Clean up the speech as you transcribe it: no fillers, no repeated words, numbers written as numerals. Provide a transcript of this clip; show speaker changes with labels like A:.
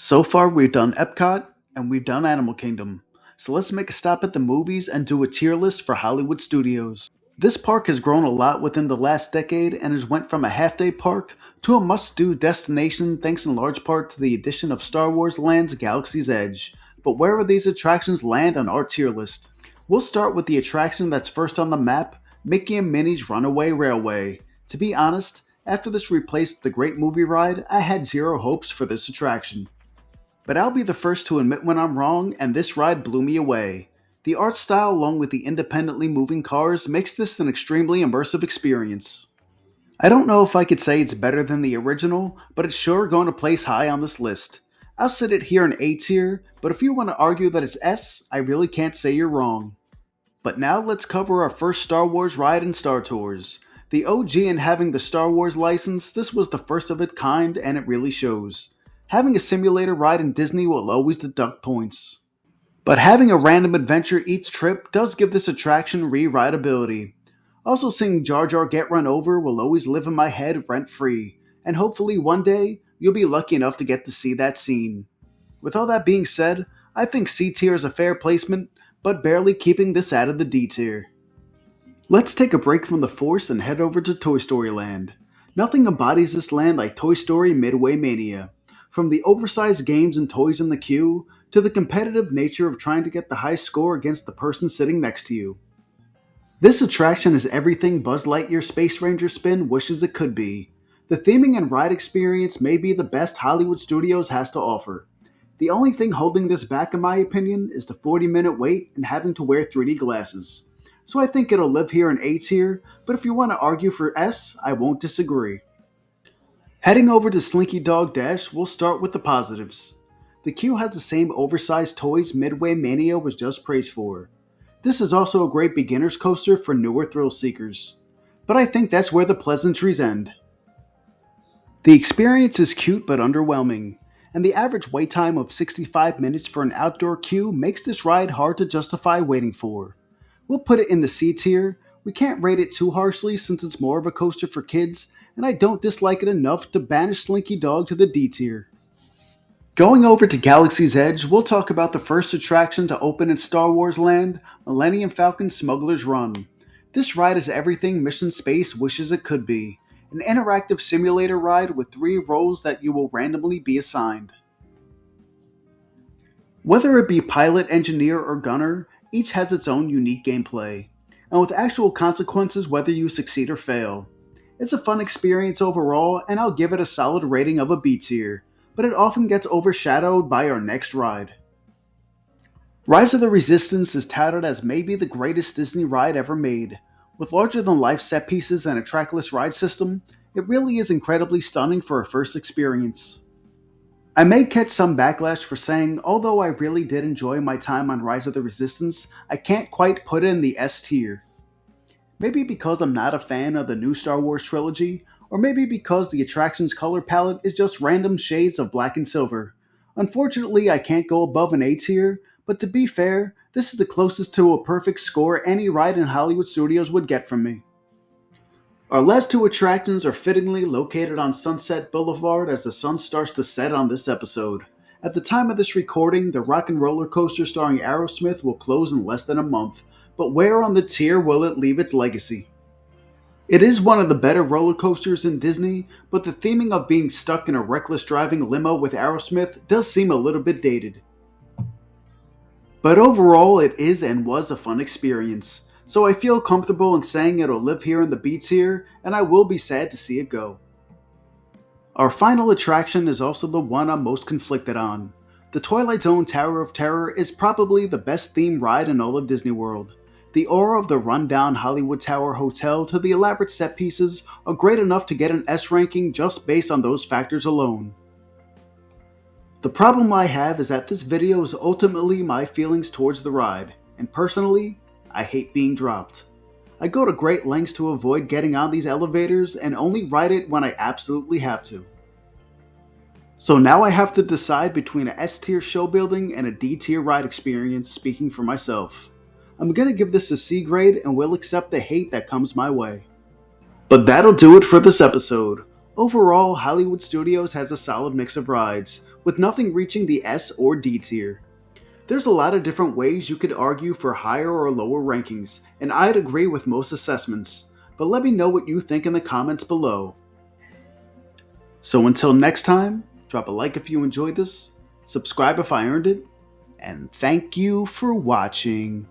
A: So far, we've done Epcot and we've done Animal Kingdom. So let's make a stop at the movies and do a tier list for Hollywood Studios. This park has grown a lot within the last decade and has went from a half-day park to a must-do destination thanks in large part to the addition of Star Wars Land's Galaxy's Edge. But where will these attractions land on our tier list? We'll start with the attraction that's first on the map, Mickey and Minnie's Runaway Railway. To be honest, after this replaced the Great Movie Ride, I had zero hopes for this attraction. But I'll be the first to admit when I'm wrong, and this ride blew me away. The art style, along with the independently moving cars, makes this an extremely immersive experience. I don't know if I could say it's better than the original, but it's sure going to place high on this list. I'll sit it here in A tier, but if you want to argue that it's S, I really can't say you're wrong. But now let's cover our first Star Wars ride in Star Tours. The OG in having the Star Wars license, this was the first of its kind, and it really shows. Having a simulator ride in Disney will always deduct points. But having a random adventure each trip does give this attraction re-rideability. Also seeing Jar Jar get run over will always live in my head rent-free, and hopefully one day you'll be lucky enough to get to see that scene. With all that being said, I think C tier is a fair placement, but barely keeping this out of the D tier. Let's take a break from the Force and head over to Toy Story Land. Nothing embodies this land like Toy Story Midway Mania. From the oversized games and toys in the queue, to the competitive nature of trying to get the high score against the person sitting next to you. This attraction is everything Buzz Lightyear's Space Ranger spin wishes it could be. The theming and ride experience may be the best Hollywood Studios has to offer. The only thing holding this back in my opinion is the 40-minute wait and having to wear 3D glasses. So I think it'll live here in A tier, but if you want to argue for S, I won't disagree. Heading over to Slinky Dog Dash, we'll start with the positives. The queue has the same oversized toys Midway Mania was just praised for. This is also a great beginner's coaster for newer thrill seekers. But I think that's where the pleasantries end. The experience is cute but underwhelming, and the average wait time of 65 minutes for an outdoor queue makes this ride hard to justify waiting for. We'll put it in the C tier. We can't rate it too harshly since it's more of a coaster for kids, and I don't dislike it enough to banish Slinky Dog to the D tier. Going over to Galaxy's Edge, we'll talk about the first attraction to open in Star Wars Land, Millennium Falcon Smuggler's Run. This ride is everything Mission Space wishes it could be, an interactive simulator ride with 3 roles that you will randomly be assigned. Whether it be pilot, engineer, or gunner, each has its own unique gameplay, and with actual consequences whether you succeed or fail. It's a fun experience overall, and I'll give it a solid rating of a B tier, but it often gets overshadowed by our next ride. Rise of the Resistance is touted as maybe the greatest Disney ride ever made. With larger-than-life set pieces and a trackless ride system, it really is incredibly stunning for a first experience. I may catch some backlash for saying, although I really did enjoy my time on Rise of the Resistance, I can't quite put it in the S tier. Maybe because I'm not a fan of the new Star Wars trilogy, or maybe because the attraction's color palette is just random shades of black and silver. Unfortunately, I can't go above an A tier, but to be fair, this is the closest to a perfect score any ride in Hollywood Studios would get from me. Our last 2 attractions are fittingly located on Sunset Boulevard as the sun starts to set on this episode. At the time of this recording, the Rock and Roller Coaster starring Aerosmith will close in less than a month, but where on the tier will it leave its legacy? It is one of the better roller coasters in Disney, but the theming of being stuck in a reckless driving limo with Aerosmith does seem a little bit dated. But overall, it is and was a fun experience, so I feel comfortable in saying it'll live here in the B tier, and I will be sad to see it go. Our final attraction is also the one I'm most conflicted on. The Twilight Zone Tower of Terror is probably the best themed ride in all of Disney World. The aura of the rundown Hollywood Tower Hotel to the elaborate set pieces are great enough to get an S ranking just based on those factors alone. The problem I have is that this video is ultimately my feelings towards the ride, and personally, I hate being dropped. I go to great lengths to avoid getting on these elevators and only ride it when I absolutely have to. So now I have to decide between a S tier show building and a D tier ride experience, speaking for myself. I'm gonna give this a C grade and will accept the hate that comes my way. But that'll do it for this episode. Overall, Hollywood Studios has a solid mix of rides, with nothing reaching the S or D tier. There's a lot of different ways you could argue for higher or lower rankings, and I'd agree with most assessments, but let me know what you think in the comments below. So until next time, drop a like if you enjoyed this, subscribe if I earned it, and thank you for watching.